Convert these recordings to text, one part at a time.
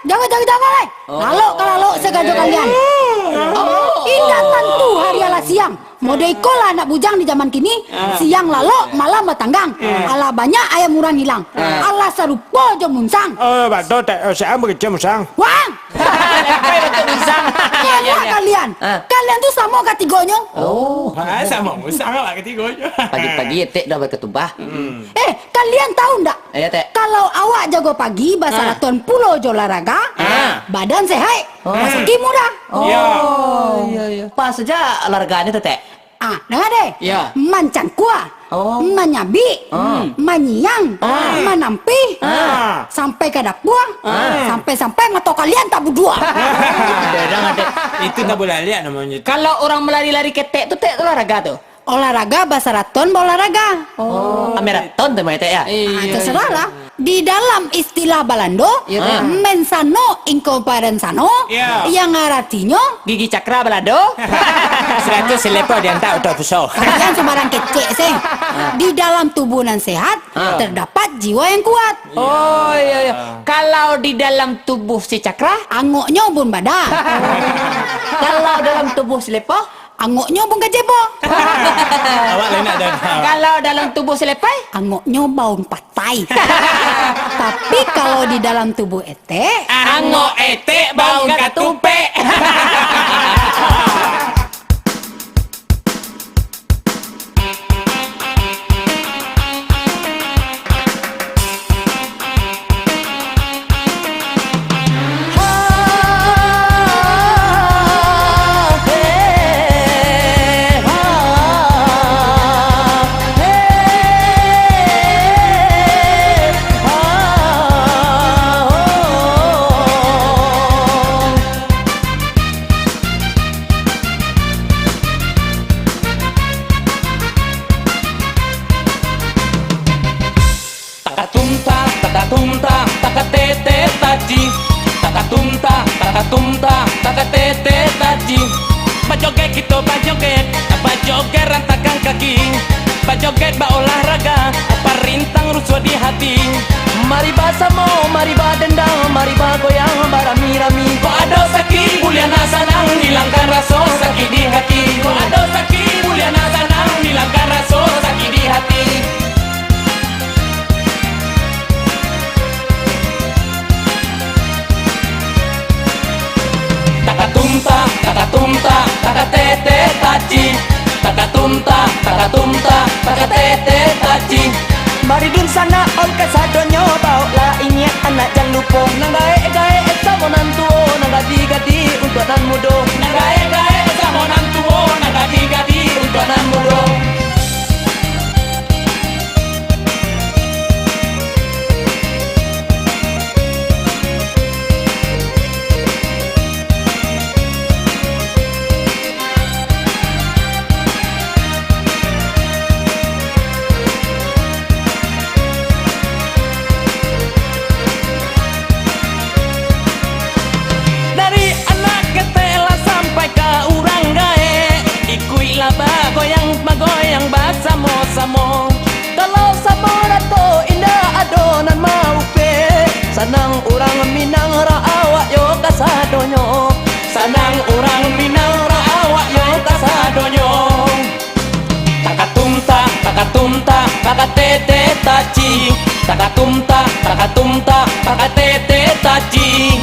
Jangan. Kalau segajo kalian. Indah tentu hari ala siang. Mode ikolah anak bujang di zaman kini. Siang lalu malam batanggang. Ala banyak ayam murah hilang. Ala serupa jo munsang. Betul teh, saya bekerja musang. Wang! Kalian. Kalian tuh sama kategorinya. Sama musang lah ketiganya. Pagi-pagi etek dah berketumbah. Kalian tahu ndak? Iya, Teh. Kalau awak jago pagi bahasa raton pulau jo olahraga, badan sehat, rezeki mudah. Iya. Pas saja olahraganya tuh, Teh. Dengar deh. Iya. Mancan kuah, menyabi, menyiang, menampi, sampai ke dapur, sampai ngetok kalian tak berdua. Itu tak boleh lihat namanya. Kalau orang melari-lari ketek tuh, Teh, olahraga tuh. Olahraga bahasa raton olahraga. Maraton tuh, Teh ya. Terserah lah. Di dalam istilah Balando, mensano incomparen sano, yang artinya Gigi cakra balado. 100 selepo dia tak udah besok. kalian sembarang kecek sih. Di dalam tubuh yang sehat terdapat jiwa yang kuat. Iya. Kalau di dalam tubuh si cakra, Angoknya bun badan, kalau dalam tubuh si lepo, angoknya bun gajebo, Awak lain ada. kalau dalam tubuh si lepai, angoknya bau patai. Tapi kalau di dalam tubuh ete, Angok etek bau katupe. Takatete taji. Bajoget gitu bajoget rantakan kaki. Bajoget ba olahraga, apa rintang rusuh di hati. Mari basamo, mari dendang, mari goyang barami-rami. Kok ada sakit, buliana sanang, hilangkan rasa sakit di hati. Kok ada sakit, buliana sanang, hilangkan rasa sakit di hati. Takatumta, takatete taji. Takatumta, takatete taji. Mari dun sana ol kasadonyo bau la ini anak jangan lupa nang gae sama nantuo nang gadi untuk nan mudo Nang gae sama nan tuo, nang gadi untuk nan mudo. Goyang basamo-samo. kalau sama rato indah adonan mau pe sanang urang minang ra awak yo kasadonyo Sanang orang Minang ra awak yo kasadonyo. Takatumta, takatete taji. Takatumta, takatete taji.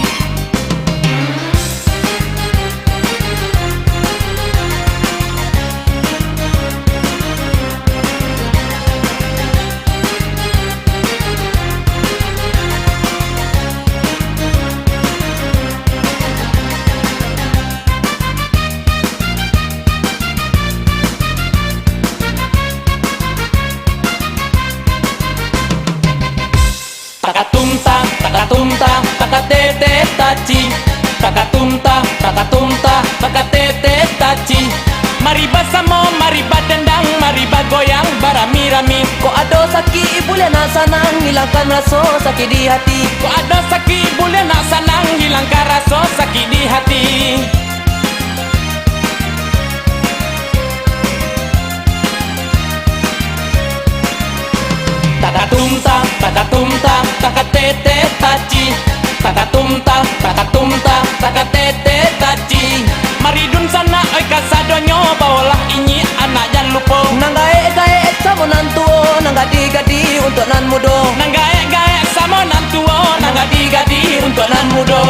Takatumta, takatete taji. Takatumta, takatete taji. Mari basamo, mari dendang, mari goyang barami-rami. kok ada sakit buliana sanang hilangkan rasa sakit di hati. Kok ada sakit boleh nak sanang, hilangkan rasa sakit di hati. Takatumta, takatete taji. takatumta, takatete taci. Mari dun sana oi kasadonyo bawalah inyi anak jan lupo. Nang gae sama nan tuo, nang gadi untuk nan mudo. Nang gae sama nan tuo, nang gadi untuk nan mudo.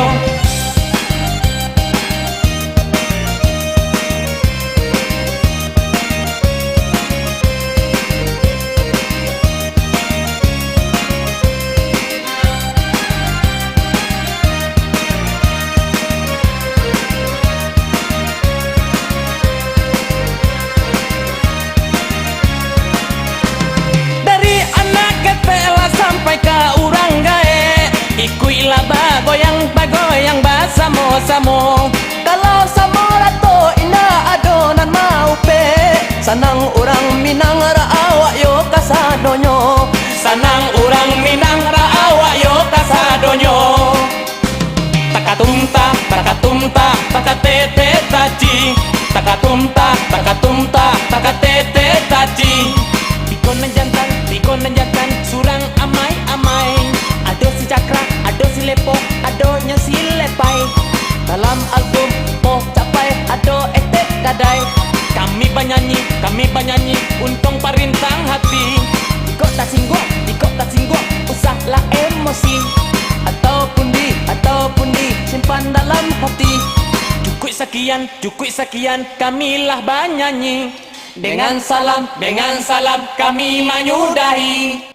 Sampai ke urang gae ikuilah bagoyang basamo-samo. Kalau sama rato indah adonan mau pe, sanang orang Minang ra awak yo kasadonyo. Sanang orang Minang ra awak yo kasadonyo. Takatumta, takatete taci. Takatumta, takatete taci. Pikon dan jantan, surang amai-amai. Ado si cakra, ado si lepo, adonya si lepai. Dalam album oh capai, ado etek gadai. Kami banyanyi, untung parintang hati. Ikut tak singgok, usahlah emosi. Ataupun di, simpan dalam hati. Cukup sekian, kamilah banyanyi. Dengan salam kami menyudahi.